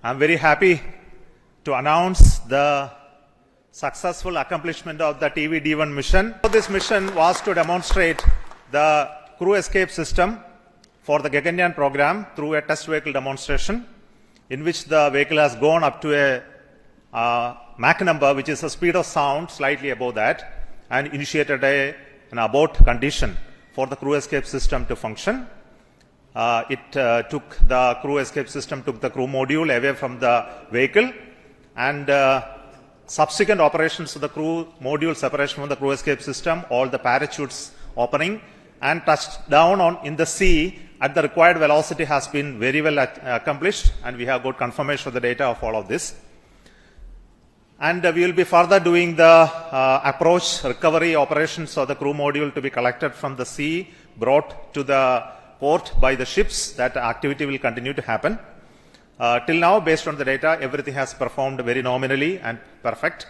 I'm very happy to announce the successful accomplishment of the TV-D1 mission. This mission was to demonstrate the crew escape system for the Gaganyaan program through a test vehicle demonstration in which the vehicle has gone up to a Mach number, which is the speed of sound, slightly above that, and initiated an abort condition for the crew escape system to function. The crew escape system took the crew module away from the vehicle, and subsequent operations of the crew module separation from the crew escape system, all the parachutes opening and touched down in the sea at the required velocity has been very well accomplished, and we have got confirmation of the data of all of this. And we will be further doing the approach recovery operations of the crew module to be collected from the sea, brought to the port by the ships. That activity will continue to happen. Till now, based on the data, everything has performed very nominally and perfect.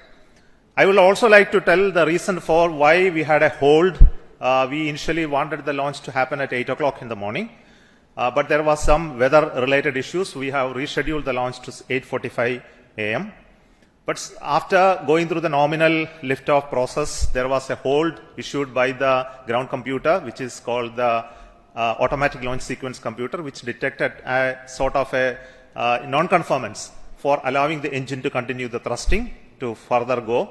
I will also like to tell the reason for why we had a hold. We initially wanted the launch to happen at 8 o'clock in the morning, but there was some weather-related issues. We have rescheduled the launch to 8:45 a.m. But after going through the nominal liftoff process, there was a hold issued by the ground computer, which is called the automatic launch sequence computer, which detected a sort of a non-conformance for allowing the engine to continue the thrusting to further go.